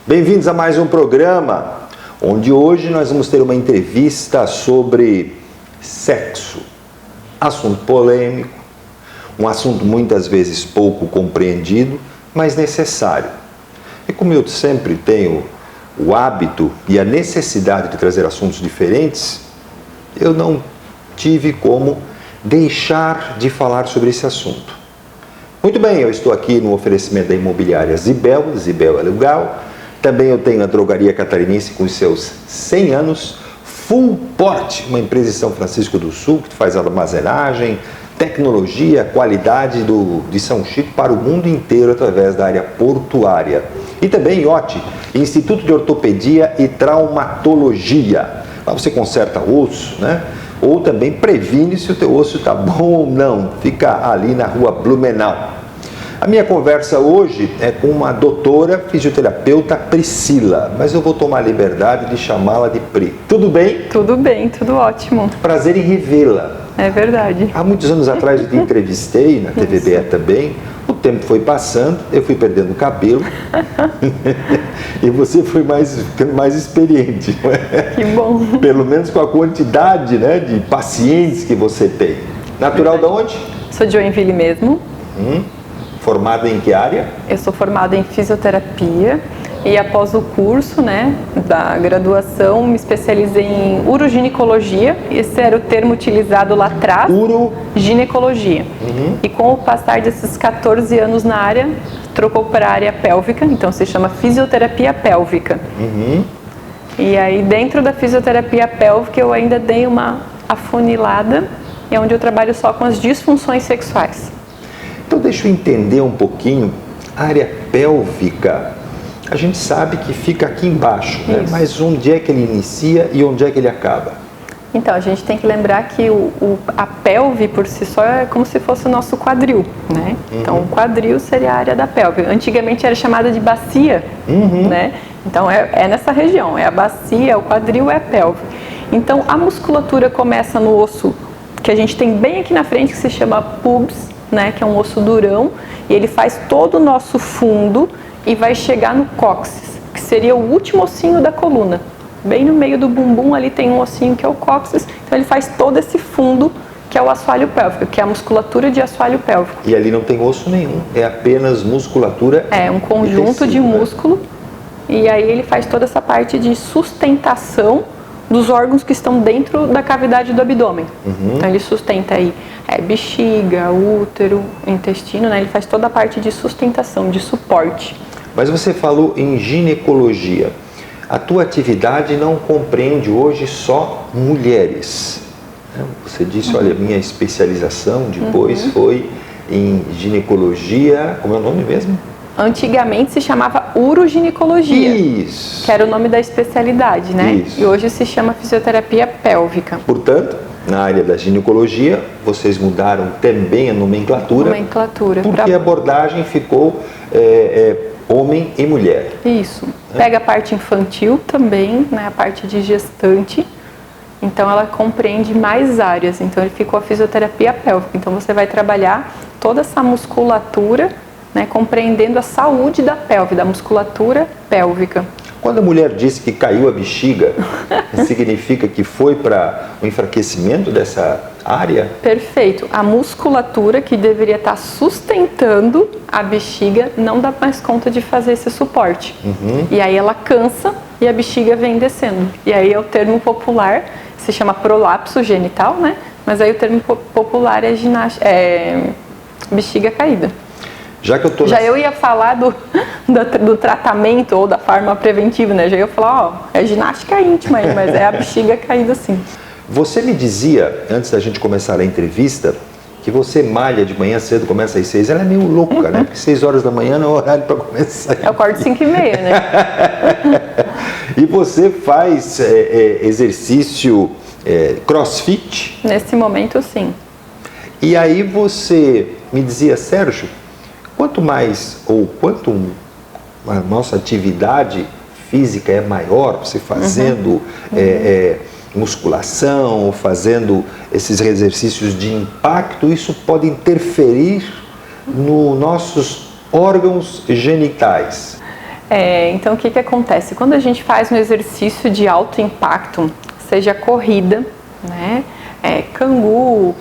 Bem-vindos a mais um programa, onde hoje nós vamos ter uma entrevista sobre sexo. Assunto polêmico, um assunto muitas vezes pouco compreendido, mas necessário. E como eu sempre tenho o hábito e a necessidade de trazer assuntos diferentes, eu não tive como deixar de falar sobre esse assunto. Muito bem, eu estou aqui no oferecimento da imobiliária Zibel é legal. Também eu tenho a Drogaria Catarinense com os seus 100 anos, Full Port, uma empresa em São Francisco do Sul que faz armazenagem, tecnologia, qualidade de São Chico para o mundo inteiro através da área portuária. E também IOT, Instituto de Ortopedia e Traumatologia. Lá você conserta osso, né? Ou também previne se o teu osso está bom ou não. Fica ali na rua Blumenau. A minha conversa hoje é com uma doutora fisioterapeuta Priscila, mas eu vou tomar a liberdade de chamá-la de Pri. Tudo bem? Tudo bem, tudo ótimo. Prazer em revê-la. É verdade. Há muitos anos atrás eu te entrevistei, na TVBE também. O tempo foi passando, eu fui perdendo o cabelo e você foi ficando mais experiente. Que bom. Pelo menos com a quantidade, né, de pacientes que você tem. Natural de onde? Sou de Joinville mesmo. Formada em que área? Eu sou formada em fisioterapia e após o curso, né, da graduação, me especializei em uroginecologia. Esse era o termo utilizado lá atrás. Ginecologia. E com o passar desses 14 anos na área, trocou para a área pélvica, então se chama fisioterapia pélvica. E aí dentro da fisioterapia pélvica eu ainda dei uma afunilada, é onde eu trabalho só com as disfunções sexuais. Então deixa eu entender um pouquinho a área pélvica. A gente sabe que fica aqui embaixo, né? Mas onde é que ele inicia e onde é que ele acaba? Então, a gente tem que lembrar que a pelve por si só é como se fosse o nosso quadril, né? Então, o quadril seria a área da pelve. Antigamente era chamada de bacia, né? Então, é nessa região, é a bacia, é o quadril, é a pelve. Então, a musculatura começa no osso que a gente tem bem aqui na frente, que se chama pubis, né? Que é um osso durão, e ele faz todo o nosso fundo e vai chegar no cóccix, que seria o último ossinho da coluna. Bem no meio do bumbum ali tem um ossinho que é o cóccix, então ele faz todo esse fundo que é o assoalho pélvico, que é a musculatura de assoalho pélvico. E ali não tem osso nenhum, é apenas musculatura. É um conjunto de músculo, e aí ele faz toda essa parte de sustentação dos órgãos que estão dentro da cavidade do abdômen. Então ele sustenta aí bexiga, útero, intestino, né? Ele faz toda a parte de sustentação, de suporte. Mas você falou em ginecologia. A tua atividade não compreende hoje só mulheres. Você disse, olha, minha especialização depois foi em ginecologia, como é o nome mesmo? Antigamente se chamava uroginecologia, que era o nome da especialidade, né? E hoje se chama fisioterapia pélvica. Portanto, na área da ginecologia, vocês mudaram também a nomenclatura. Porque a abordagem ficou homem e mulher. Isso. Pega a parte infantil também, né? A parte de gestante. Então ela compreende mais áreas. Então ele ficou a fisioterapia pélvica. Então você vai trabalhar toda essa musculatura, né, compreendendo a saúde da pelve, da musculatura pélvica. Quando a mulher disse que caiu a bexiga, significa que foi para o enfraquecimento dessa área? Perfeito. A musculatura que deveria estar sustentando a bexiga não dá mais conta de fazer esse suporte. E aí ela cansa e a bexiga vem descendo. E aí é o termo popular, se chama prolapso genital, né? Mas aí o termo popular é bexiga caída. Já eu ia falar do tratamento ou da forma preventiva, né? Já ia falar, é ginástica íntima aí, mas é a bexiga caída sim. Você me dizia, antes da gente começar a entrevista, que você malha de manhã cedo, começa às 6. Ela é meio louca, né? Porque 6 horas da manhã não é horário para começar. Eu acordo 5h30, né? E você faz exercício crossfit? Nesse momento, sim. E aí você me dizia, Sérgio, quanto a nossa atividade física é maior, você fazendo musculação, fazendo esses exercícios de impacto, isso pode interferir nos nossos órgãos genitais. Então, o que acontece? Quando a gente faz um exercício de alto impacto, seja corrida, né, canguru,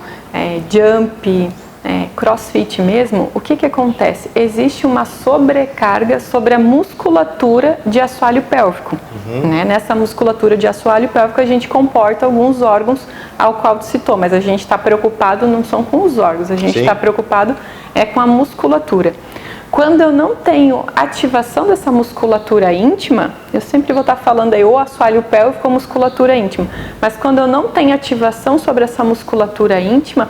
jump, crossfit mesmo, o que acontece? Existe uma sobrecarga sobre a musculatura de assoalho pélvico. Né? Nessa musculatura de assoalho pélvico a gente comporta alguns órgãos ao qual tu citou, mas a gente está preocupado não são com os órgãos, a gente está preocupado com a musculatura. Quando eu não tenho ativação dessa musculatura íntima, eu sempre vou estar falando aí ou assoalho pélvico ou musculatura íntima, mas quando eu não tenho ativação sobre essa musculatura íntima,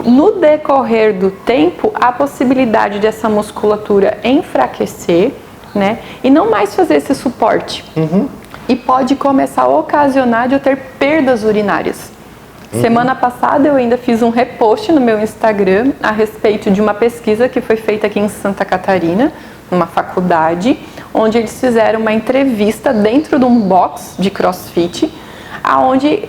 no decorrer do tempo, há possibilidade dessa musculatura enfraquecer, né, e não mais fazer esse suporte. E pode começar a ocasionar de eu ter perdas urinárias. Semana passada eu ainda fiz um repost no meu Instagram a respeito de uma pesquisa que foi feita aqui em Santa Catarina, numa faculdade, onde eles fizeram uma entrevista dentro de um box de CrossFit, onde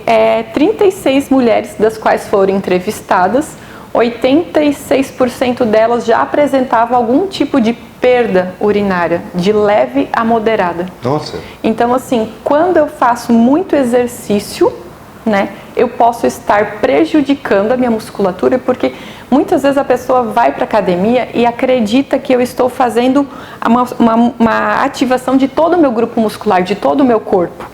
36 mulheres das quais foram entrevistadas, 86% delas já apresentavam algum tipo de perda urinária, de leve a moderada. Nossa! Então, assim, quando eu faço muito exercício, né, eu posso estar prejudicando a minha musculatura, porque muitas vezes a pessoa vai para a academia e acredita que eu estou fazendo uma ativação de todo o meu grupo muscular, de todo o meu corpo,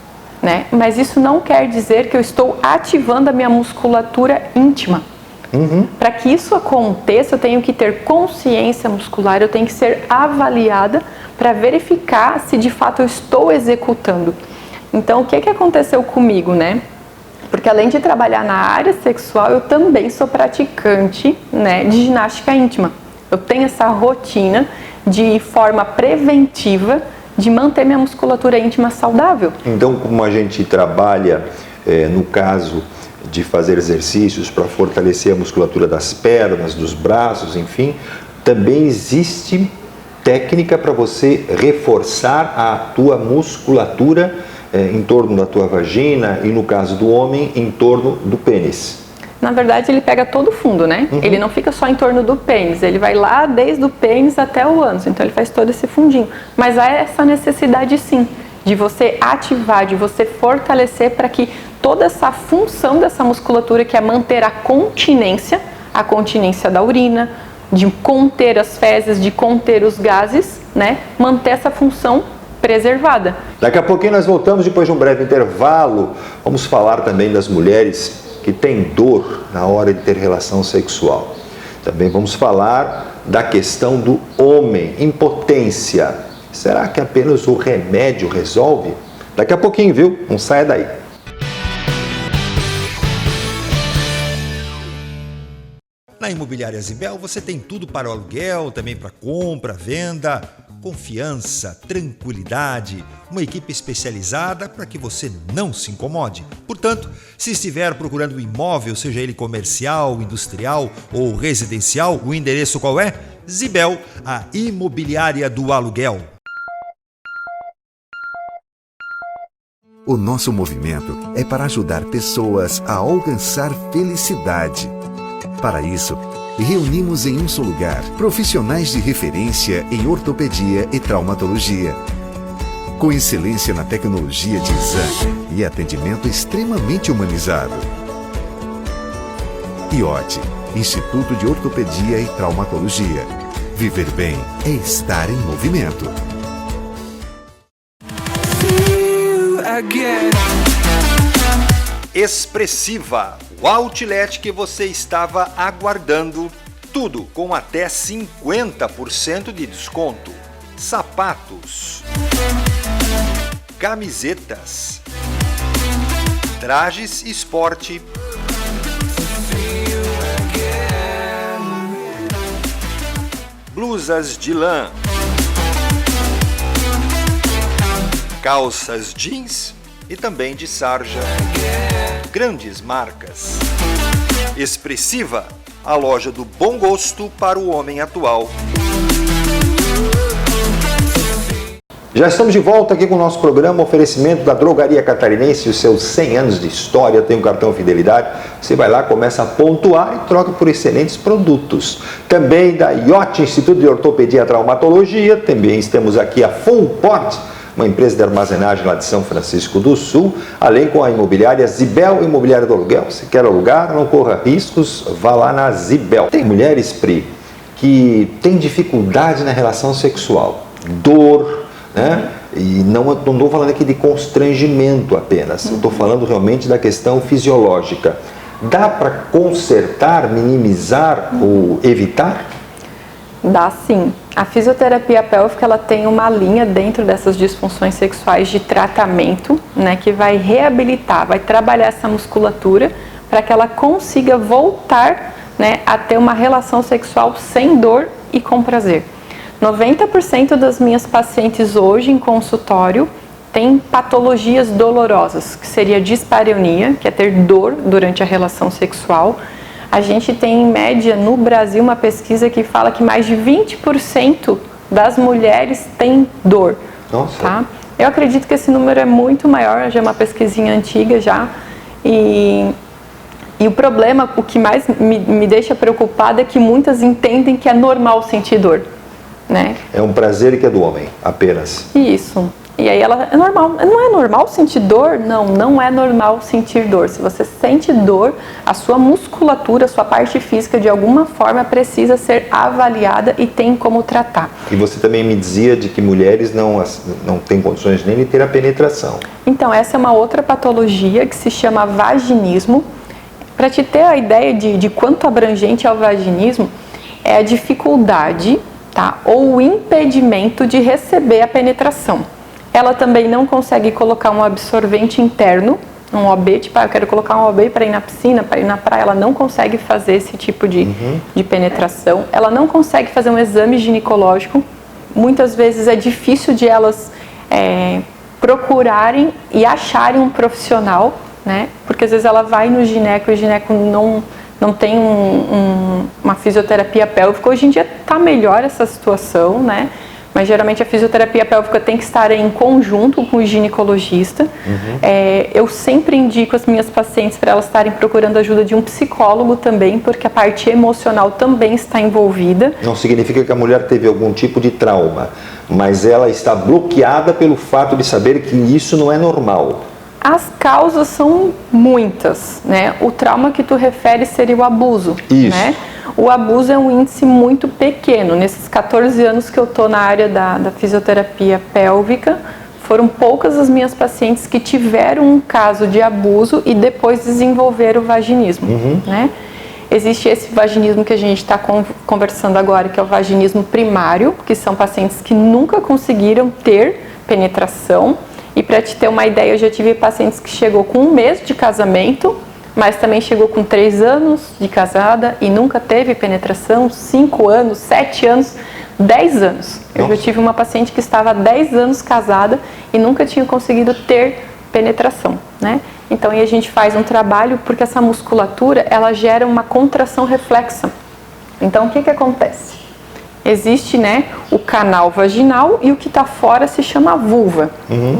né? Mas isso não quer dizer que eu estou ativando a minha musculatura íntima. Para que isso aconteça, eu tenho que ter consciência muscular, eu tenho que ser avaliada para verificar se de fato eu estou executando. Então, o que aconteceu comigo, né? Porque além de trabalhar na área sexual, eu também sou praticante, né, de ginástica íntima. Eu tenho essa rotina de forma preventiva de manter minha musculatura íntima saudável. Então, como a gente trabalha, no caso de fazer exercícios para fortalecer a musculatura das pernas, dos braços, enfim, também existe técnica para você reforçar a tua musculatura em torno da tua vagina e, no caso do homem, em torno do pênis. Na verdade, ele pega todo o fundo, né? Ele não fica só em torno do pênis, ele vai lá desde o pênis até o ânus, então ele faz todo esse fundinho. Mas há essa necessidade, sim, de você ativar, de você fortalecer para que toda essa função dessa musculatura, que é manter a continência da urina, de conter as fezes, de conter os gases, né? Manter essa função preservada. Daqui a pouquinho nós voltamos depois de um breve intervalo. Vamos falar também das mulheres que têm dor na hora de ter relação sexual. Também vamos falar da questão do homem, impotência. Será que apenas o remédio resolve? Daqui a pouquinho, viu? Não saia daí. Na Imobiliária Zibel você tem tudo para o aluguel, também para compra, venda, confiança, tranquilidade, uma equipe especializada para que você não se incomode. Portanto, se estiver procurando um imóvel, seja ele comercial, industrial ou residencial, o endereço qual é? Zibel, a Imobiliária do Aluguel. O nosso movimento é para ajudar pessoas a alcançar felicidade. Para isso, reunimos em um só lugar profissionais de referência em ortopedia e traumatologia, com excelência na tecnologia de exame e atendimento extremamente humanizado. IOT, Instituto de Ortopedia e Traumatologia. Viver bem é estar em movimento. Expressiva, o outlet que você estava aguardando, tudo com até 50% de desconto. Sapatos, camisetas, trajes esporte, blusas de lã, calças jeans e também de sarja. Grandes marcas. Expressiva, a loja do bom gosto para o homem atual. Já estamos de volta aqui com o nosso programa, oferecimento da Drogaria Catarinense, os seus 100 anos de história, tem um cartão Fidelidade, você vai lá, começa a pontuar e troca por excelentes produtos. Também da IoT, Instituto de Ortopedia e Traumatologia, também temos aqui a Fullport, uma empresa de armazenagem lá de São Francisco do Sul, além com a imobiliária Zibel, imobiliária do aluguel. Se quer alugar, não corra riscos, vá lá na Zibel. Tem mulheres, Pri, que têm dificuldade na relação sexual, dor, né? E não estou falando aqui de constrangimento apenas, estou falando realmente da questão fisiológica. Dá para consertar, minimizar ou evitar? Dá sim. A fisioterapia pélvica, ela tem uma linha dentro dessas disfunções sexuais de tratamento, né, que vai reabilitar, vai trabalhar essa musculatura para que ela consiga voltar, né, a ter uma relação sexual sem dor e com prazer. 90% das minhas pacientes hoje em consultório têm patologias dolorosas, que seria dispareunia, que é ter dor durante a relação sexual. A gente tem, em média, no Brasil, uma pesquisa que fala que mais de 20% das mulheres têm dor. Nossa. Tá? Eu acredito que esse número é muito maior, já é uma pesquisinha antiga já. E o problema, o que mais me deixa preocupada é que muitas entendem que é normal sentir dor. Né? É um prazer que é do homem, apenas. Isso. E aí ela é normal. Não é normal sentir dor? Não, não é normal sentir dor. Se você sente dor, a sua musculatura, a sua parte física, de alguma forma precisa ser avaliada e tem como tratar. E você também me dizia de que mulheres não têm condições nem de ter a penetração. Então, essa é uma outra patologia que se chama vaginismo. Para te ter a ideia de quanto abrangente é o vaginismo, é a dificuldade, tá, ou o impedimento de receber a penetração. Ela também não consegue colocar um absorvente interno, um OB, tipo, eu quero colocar um OB para ir na piscina, para ir na praia, ela não consegue fazer esse tipo de penetração. Ela não consegue fazer um exame ginecológico. Muitas vezes é difícil de elas procurarem e acharem um profissional, né? Porque às vezes ela vai no gineco e o gineco não tem uma fisioterapia pélvica. Hoje em dia está melhor essa situação, né? Mas geralmente a fisioterapia pélvica tem que estar em conjunto com o ginecologista. Eu sempre indico as minhas pacientes para elas estarem procurando ajuda de um psicólogo também, porque a parte emocional também está envolvida. Não significa que a mulher teve algum tipo de trauma, mas ela está bloqueada pelo fato de saber que isso não é normal. As causas são muitas, né? O trauma que tu refere seria o abuso, Isso. né? O abuso é um índice muito pequeno. Nesses 14 anos que eu estou na área da fisioterapia pélvica, foram poucas as minhas pacientes que tiveram um caso de abuso e depois desenvolveram o vaginismo, né? Existe esse vaginismo que a gente está conversando agora, que é o vaginismo primário, que são pacientes que nunca conseguiram ter penetração. E para te ter uma ideia, eu já tive pacientes que chegou com 1 mês de casamento, mas também chegou com 3 anos de casada e nunca teve penetração, 5 anos, 7 anos, 10 anos. Eu já tive uma paciente que estava há 10 anos casada e nunca tinha conseguido ter penetração, né? Então, aí a gente faz um trabalho porque essa musculatura, ela gera uma contração reflexa. Então, o que acontece? Existe, né, o canal vaginal e o que está fora se chama vulva,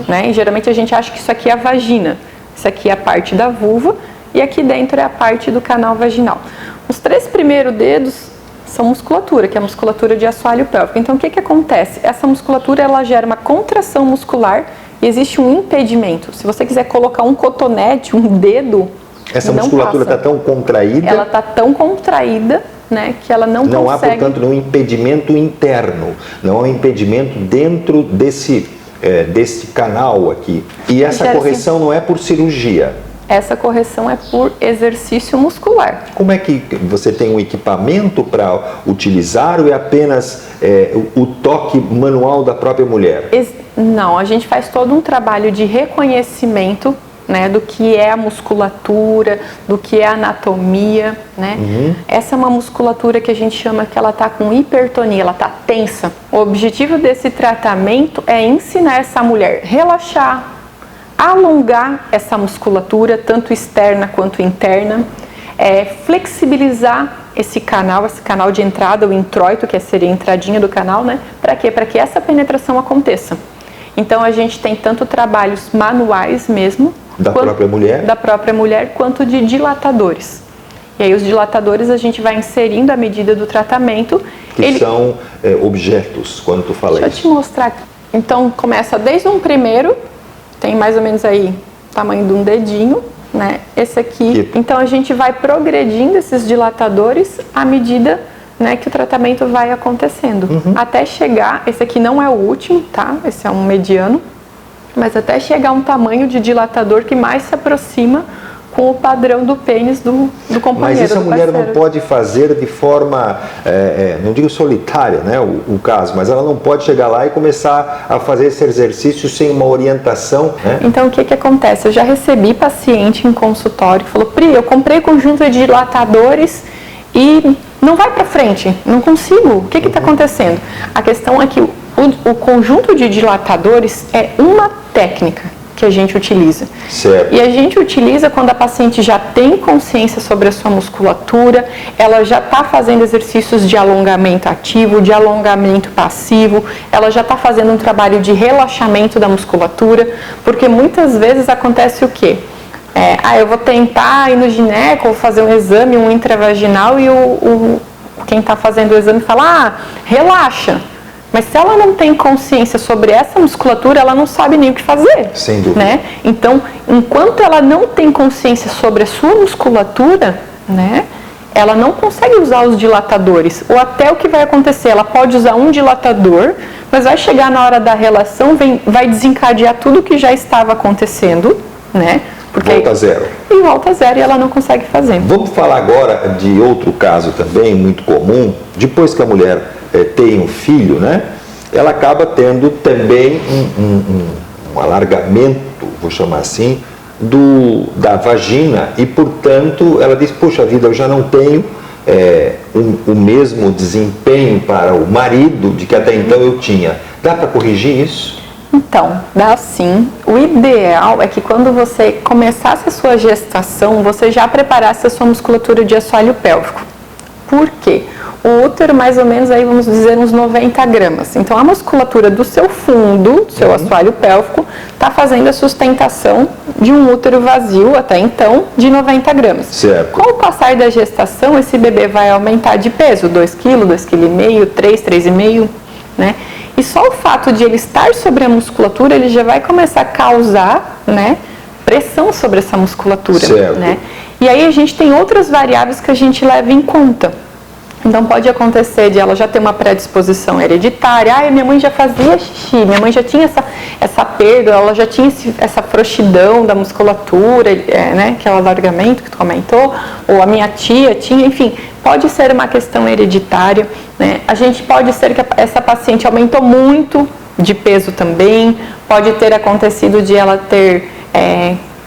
né? E geralmente a gente acha que isso aqui é a vagina, isso aqui é a parte da vulva e aqui dentro é a parte do canal vaginal. Os 3 primeiros dedos são musculatura, que é a musculatura de assoalho pélvico. Então, o que acontece? Essa musculatura, ela gera uma contração muscular e existe um impedimento. Se você quiser colocar um cotonete, um dedo, essa musculatura está tão contraída? Ela está tão contraída, né, que ela não consegue... Não há, portanto, nenhum impedimento interno, não há um impedimento dentro desse canal aqui. E essa correção não é por cirurgia? Essa correção é por exercício muscular. Como é que você tem um equipamento para utilizar ou é apenas o toque manual da própria mulher? Não, a gente faz todo um trabalho de reconhecimento, né, do que é a musculatura, do que é a anatomia, né? Essa é uma musculatura que a gente chama que ela está com hipertonia, ela está tensa. O objetivo desse tratamento é ensinar essa mulher a relaxar, alongar essa musculatura, tanto externa quanto interna, flexibilizar esse canal de entrada, o introito, que seria a entradinha do canal, né? Para quê? Para que essa penetração aconteça. Então a gente tem tanto trabalhos manuais mesmo, Da própria mulher, quanto de dilatadores. E aí os dilatadores a gente vai inserindo à medida do tratamento. Que são objetos, quando tu fala isso. Deixa eu te mostrar aqui. Então começa desde um primeiro, tem mais ou menos aí o tamanho de um dedinho, né? Esse aqui. Então a gente vai progredindo esses dilatadores à medida, né, que o tratamento vai acontecendo. Até chegar, esse aqui não é o último, tá? Esse é um mediano. Mas até chegar a um tamanho de dilatador que mais se aproxima com o padrão do pênis do companheiro. Mas isso a mulher parceiro. não pode fazer de forma, não digo solitária, né, o caso, mas ela não pode chegar lá e começar a fazer esse exercício sem uma orientação, né? Então o que acontece? Eu já recebi paciente em consultório que falou: Pri, eu comprei conjunto de dilatadores e não vai para frente, não consigo. O que está acontecendo? A questão é que o conjunto de dilatadores é uma técnica que a gente utiliza. Certo. E a gente utiliza quando a paciente já tem consciência sobre a sua musculatura, ela já está fazendo exercícios de alongamento ativo, de alongamento passivo, ela já está fazendo um trabalho de relaxamento da musculatura, porque muitas vezes acontece o quê? Eu vou tentar ir no gineco, vou fazer um exame, um intravaginal, e quem está fazendo o exame fala: relaxa. Mas se ela não tem consciência sobre essa musculatura, ela não sabe nem o que fazer. Sem dúvida. Né? Então, enquanto ela não tem consciência sobre a sua musculatura, né, ela não consegue usar os dilatadores. Ou até o que vai acontecer, ela pode usar um dilatador, mas vai chegar na hora da relação, vai desencadear tudo que já estava acontecendo, né? Porque volta a zero. E volta a zero e ela não consegue fazer. Vamos falar agora de outro caso também, muito comum. Depois que a mulher tem um filho, né? Ela acaba tendo também um alargamento, vou chamar assim, da vagina e, portanto, ela diz: puxa vida, eu já não tenho o mesmo desempenho para o marido de que até então eu tinha. Dá para corrigir isso? Então, dá sim. O ideal é que quando você começasse a sua gestação, você já preparasse a sua musculatura de assoalho pélvico. Por quê? O útero, mais ou menos, aí vamos dizer, uns 90 gramas. Então, a musculatura do seu fundo, do seu assoalho pélvico, está fazendo a sustentação de um útero vazio, até então, de 90 gramas. Certo. Com o passar da gestação, esse bebê vai aumentar de peso, 2 kg, 2,5 kg, 3, 3,5 kg, né? E só o fato de ele estar sobre a musculatura, ele já vai começar a causar, né, pressão sobre essa musculatura. Certo. Né? E aí a gente tem outras variáveis que a gente leva em conta. Então pode acontecer de ela já ter uma predisposição hereditária. Minha mãe já fazia xixi, minha mãe já tinha essa perda, ela já tinha essa frouxidão da musculatura, né, que é o alargamento que tu comentou, ou a minha tia tinha, enfim, pode ser uma questão hereditária, né? A gente pode ser que essa paciente aumentou muito de peso também, pode ter acontecido de ela ter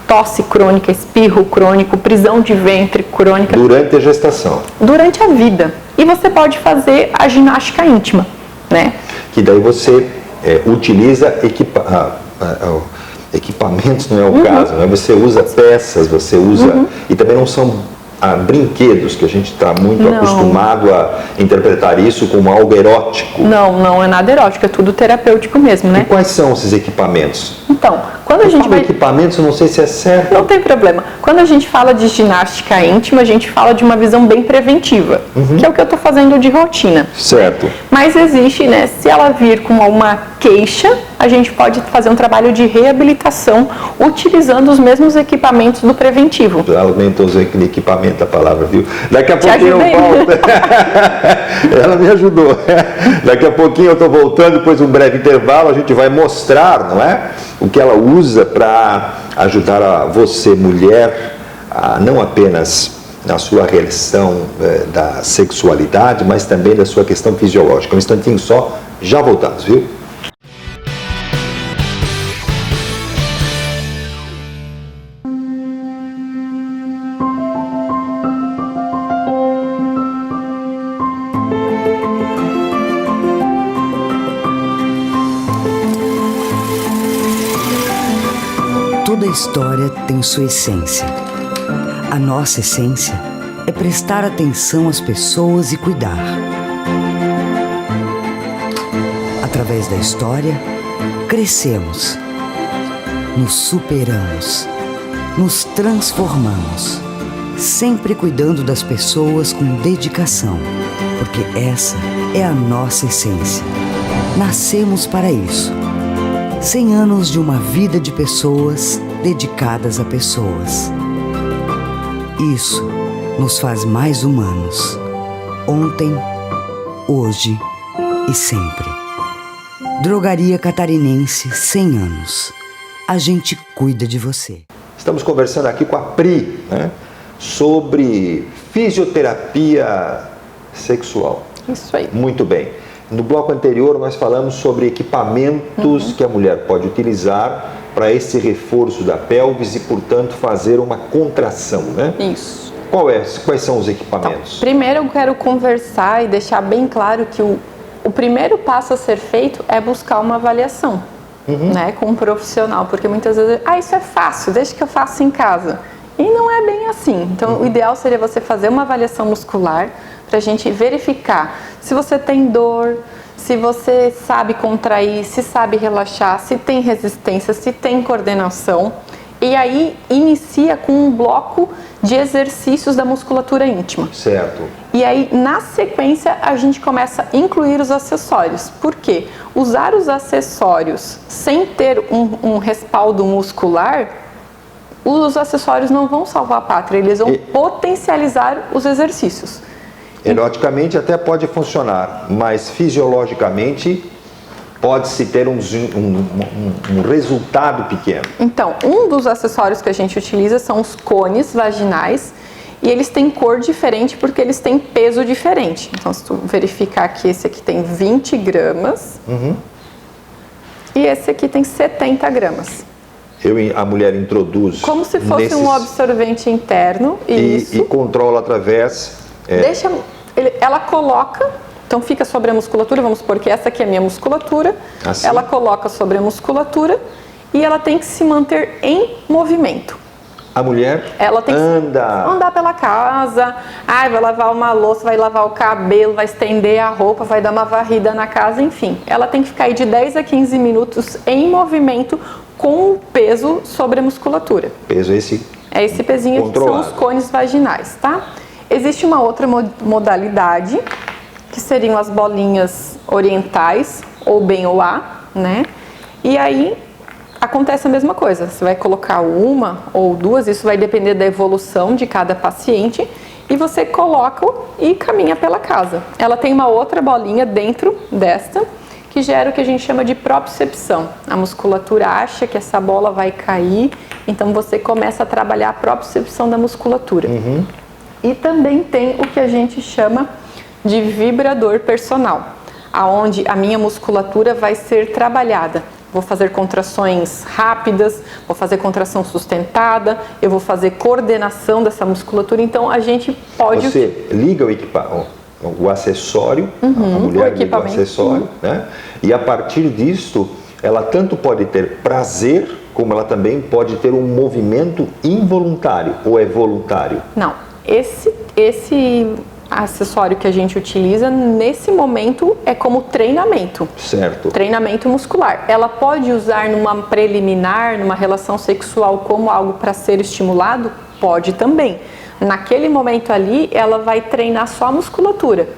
tosse crônica, espirro crônico, prisão de ventre crônica. Durante a gestação. Durante a vida. E você pode fazer a ginástica íntima, né? Que daí você utiliza equipamentos, não é o caso, né? Você usa peças, você usa... E também não são brinquedos, que a gente está muito acostumado a interpretar isso como algo erótico. Não é nada erótico, é tudo terapêutico mesmo, né? E quais são esses equipamentos? Então, quando a gente vai... equipamentos, eu não sei se é certo. Não tem problema. Quando a gente fala de ginástica íntima, a gente fala de uma visão bem preventiva, que é o que eu estou fazendo de rotina. Certo. Mas existe, né, se ela vir com uma queixa, a gente pode fazer um trabalho de reabilitação utilizando os mesmos equipamentos do preventivo. Já aumentou o equipamento da palavra, viu? Daqui a pouquinho eu volto. Ela me ajudou. Daqui a pouquinho eu estou voltando, depois de um breve intervalo, a gente vai mostrar, não é? O que ela usa para ajudar a você, mulher, a não apenas na sua relação da sexualidade, mas também da sua questão fisiológica. Um instantinho só, já voltamos, viu? Toda história tem sua essência. A nossa essência é prestar atenção às pessoas e cuidar. Através da história, crescemos, nos superamos, nos transformamos, sempre cuidando das pessoas com dedicação, porque essa é a nossa essência. Nascemos para isso. 100 anos de uma vida de pessoas dedicadas a pessoas. Isso nos faz mais humanos. Ontem, hoje e sempre. Drogaria Catarinense, 100 anos. A gente cuida de você. Estamos conversando aqui com a Pri, né, sobre fisioterapia sexual. Isso aí. Muito bem. No bloco anterior nós falamos sobre equipamentos que a mulher pode utilizar para esse reforço da pelvis e, portanto, fazer uma contração, né? Isso. Quais são os equipamentos? Então, primeiro eu quero conversar e deixar bem claro que o primeiro passo a ser feito é buscar uma avaliação, né, com um profissional, porque muitas vezes, isso é fácil, deixa que eu faço em casa. E não é bem assim. Então, o ideal seria você fazer uma avaliação muscular para a gente verificar se você tem dor, se você sabe contrair, se sabe relaxar, se tem resistência, se tem coordenação. E aí, inicia com um bloco de exercícios da musculatura íntima. Certo. E aí, na sequência, a gente começa a incluir os acessórios. Por quê? Usar os acessórios sem ter um respaldo muscular, os acessórios não vão salvar a pátria, eles vão potencializar os exercícios. Eroticamente até pode funcionar, mas fisiologicamente pode-se ter um resultado pequeno. Então, um dos acessórios que a gente utiliza são os cones vaginais, e eles têm cor diferente porque eles têm peso diferente. Então, se tu verificar que esse aqui tem 20 gramas e esse aqui tem 70 gramas. A mulher introduz como se fosse um absorvente interno e controla através... Ela coloca, então fica sobre a musculatura, vamos supor que essa aqui é a minha musculatura, assim. Ela coloca sobre a musculatura e ela tem que se manter em movimento. A mulher ela tem que andar pela casa, vai lavar uma louça, vai lavar o cabelo, vai estender a roupa, vai dar uma varrida na casa, enfim. Ela tem que ficar aí de 10 a 15 minutos em movimento com o peso sobre a musculatura. Peso esse? É esse pezinho aqui, que são os cones vaginais, tá? Existe uma outra modalidade, que seriam as bolinhas orientais, ou bem ou A, né? E aí acontece a mesma coisa, você vai colocar uma ou duas, isso vai depender da evolução de cada paciente, e você coloca e caminha pela casa. Ela tem uma outra bolinha dentro desta, que gera o que a gente chama de propriocepção. A musculatura acha que essa bola vai cair, então você começa a trabalhar a propriocepção da musculatura. E também tem o que a gente chama de vibrador personal, aonde a minha musculatura vai ser trabalhada. Vou fazer contrações rápidas, vou fazer contração sustentada, eu vou fazer coordenação dessa musculatura, então a gente pode... Você liga o acessório, a mulher liga o acessório, né? E a partir disto, ela tanto pode ter prazer, como ela também pode ter um movimento involuntário, ou é voluntário? Não. Esse acessório que a gente utiliza, nesse momento, é como treinamento. Certo. Treinamento muscular. Ela pode usar numa preliminar, numa relação sexual, como algo para ser estimulado? Pode também. Naquele momento ali, ela vai treinar só a musculatura.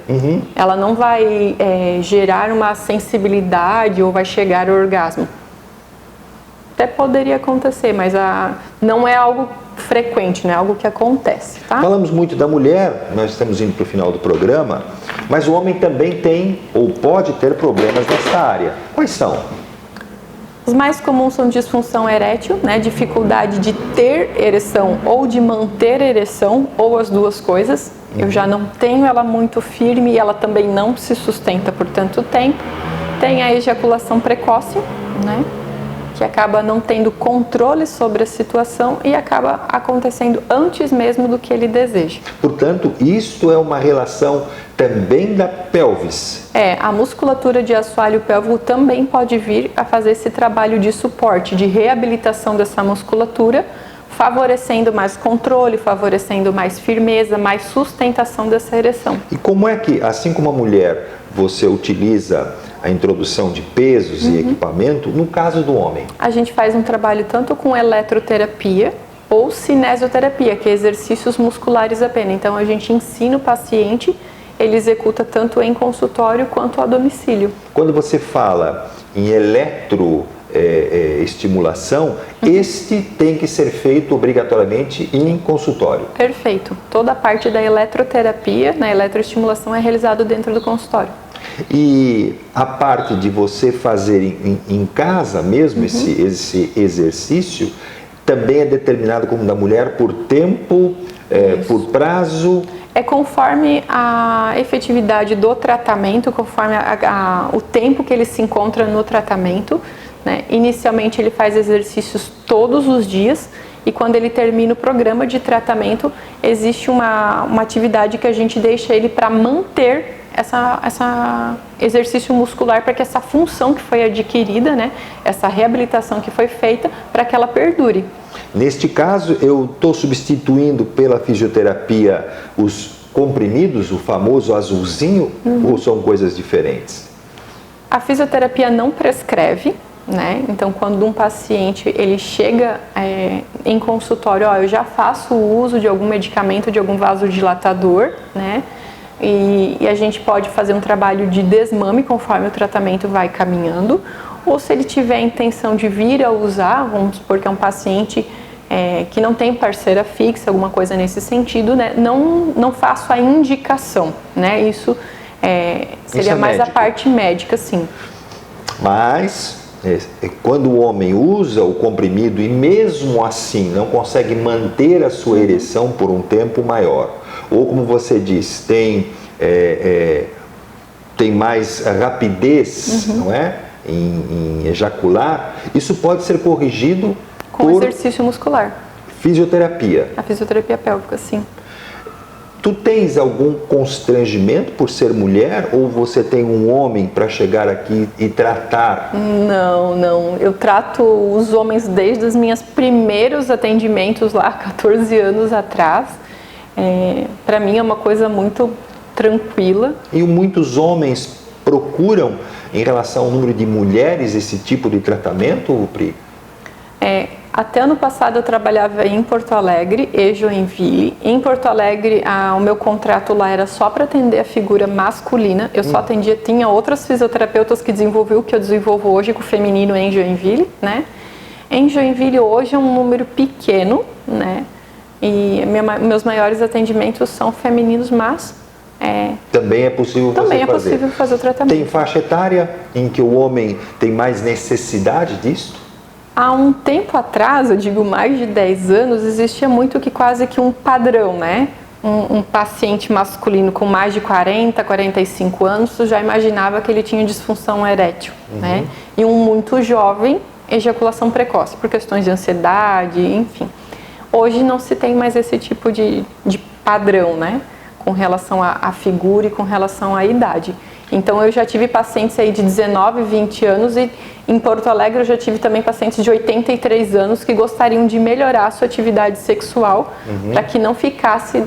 Ela não vai gerar uma sensibilidade ou vai chegar ao orgasmo. Até poderia acontecer, mas não é algo frequente, não é algo que acontece, tá? Falamos muito da mulher, nós estamos indo para o final do programa, mas o homem também tem ou pode ter problemas nessa área. Quais são? Os mais comuns são disfunção erétil, né? Dificuldade de ter ereção ou de manter ereção, ou as duas coisas. Eu já não tenho ela muito firme e ela também não se sustenta por tanto tempo. Tem a ejaculação precoce, né? Que acaba não tendo controle sobre a situação e acaba acontecendo antes mesmo do que ele deseja. Portanto, isto é uma relação também da pelvis. A musculatura de assoalho pélvico também pode vir a fazer esse trabalho de suporte, de reabilitação dessa musculatura, favorecendo mais controle, favorecendo mais firmeza, mais sustentação dessa ereção. E como é que, assim como a mulher, você utiliza a introdução de pesos e equipamento, no caso do homem? A gente faz um trabalho tanto com eletroterapia ou cinesioterapia, que é exercícios musculares apenas. Então a gente ensina o paciente, ele executa tanto em consultório quanto a domicílio. Quando você fala em eletroestimulação, este tem que ser feito obrigatoriamente em consultório. Perfeito. Toda a parte da eletroterapia, na eletroestimulação, é realizado dentro do consultório. E a parte de você fazer em casa mesmo esse exercício, também é determinado como da mulher por tempo, por prazo? É conforme a efetividade do tratamento, conforme o tempo que ele se encontra no tratamento, né? Inicialmente ele faz exercícios todos os dias e quando ele termina o programa de tratamento, existe uma atividade que a gente deixa ele para manter essa exercício muscular, para que essa função que foi adquirida, né? Essa reabilitação que foi feita, para que ela perdure. Neste caso, eu estou substituindo pela fisioterapia os comprimidos, o famoso azulzinho, ou são coisas diferentes? A fisioterapia não prescreve, né? Então, quando um paciente ele chega em consultório, eu já faço o uso de algum medicamento, de algum vasodilatador, né? E a gente pode fazer um trabalho de desmame conforme o tratamento vai caminhando, ou se ele tiver a intenção de vir a usar, vamos supor que é um paciente que não tem parceira fixa, alguma coisa nesse sentido, né? Não faço a indicação, né? Isso seria mais médico. A parte médica, sim. Mas quando o homem usa o comprimido e mesmo assim não consegue manter a sua ereção por um tempo maior, ou como você diz, tem mais rapidez, não é? Em ejacular, isso pode ser corrigido com exercício muscular. Fisioterapia. A fisioterapia pélvica, sim. Tu tens algum constrangimento por ser mulher ou você tem um homem para chegar aqui e tratar? Não. Eu trato os homens desde os meus primeiros atendimentos lá, 14 anos atrás. Para mim é uma coisa muito tranquila. E muitos homens procuram, em relação ao número de mulheres, esse tipo de tratamento, Pri? Até ano passado eu trabalhava em Porto Alegre e Joinville. Em Porto Alegre, o meu contrato lá era só para atender a figura masculina. Eu só atendia, tinha outras fisioterapeutas que desenvolviam o que eu desenvolvo hoje com o feminino em Joinville, né? Em Joinville hoje é um número pequeno, né? E meus maiores atendimentos são femininos, mas também é possível também possível fazer o tratamento. Tem faixa etária em que o homem tem mais necessidade disso? Há um tempo atrás, eu digo mais de 10 anos, existia muito que quase que um padrão, né? Um paciente masculino com mais de 40, 45 anos, tu já imaginava que ele tinha disfunção erétil, né? E um muito jovem, ejaculação precoce, por questões de ansiedade, enfim. Hoje não se tem mais esse tipo de padrão, né? Com relação à figura e com relação à idade. Então eu já tive pacientes aí de 19, 20 anos e em Porto Alegre eu já tive também pacientes de 83 anos que gostariam de melhorar a sua atividade sexual para que não ficasse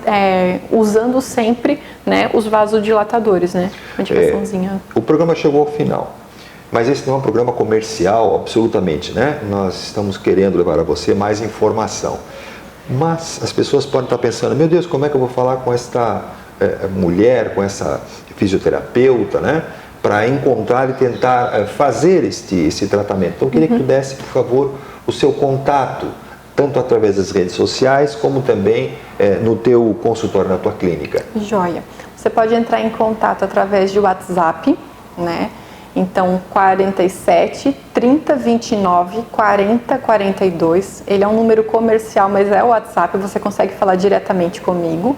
usando sempre, né, os vasodilatadores, né? Uma indicaçãozinha. O programa chegou ao final, mas esse não é um programa comercial, absolutamente, né? Nós estamos querendo levar a você mais informação. Mas as pessoas podem estar pensando, meu Deus, como é que eu vou falar com esta mulher, com essa fisioterapeuta, né? Para encontrar e tentar fazer esse tratamento. Então eu queria que tu desse, por favor, o seu contato, tanto através das redes sociais, como também no teu consultório, na tua clínica. Joia. Você pode entrar em contato através de WhatsApp, né? Então, 47 30 29 40 42. Ele é um número comercial, mas é o WhatsApp, você consegue falar diretamente comigo.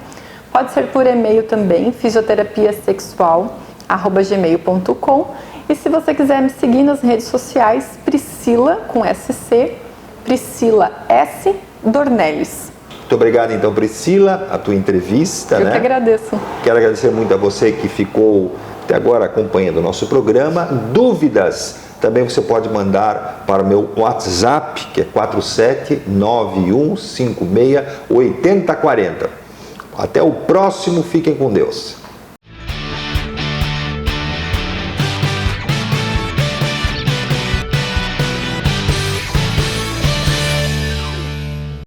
Pode ser por e-mail também, fisioterapiasexual@gmail.com. E se você quiser me seguir nas redes sociais, Priscila, com SC, Priscila S. Dornelles. Muito obrigado, então, Priscila, a tua entrevista. Eu que agradeço. Quero agradecer muito a você que ficou até agora acompanhando o nosso programa. Dúvidas, Também você pode mandar para o meu WhatsApp, que é 4791568040. Até o próximo, fiquem com Deus.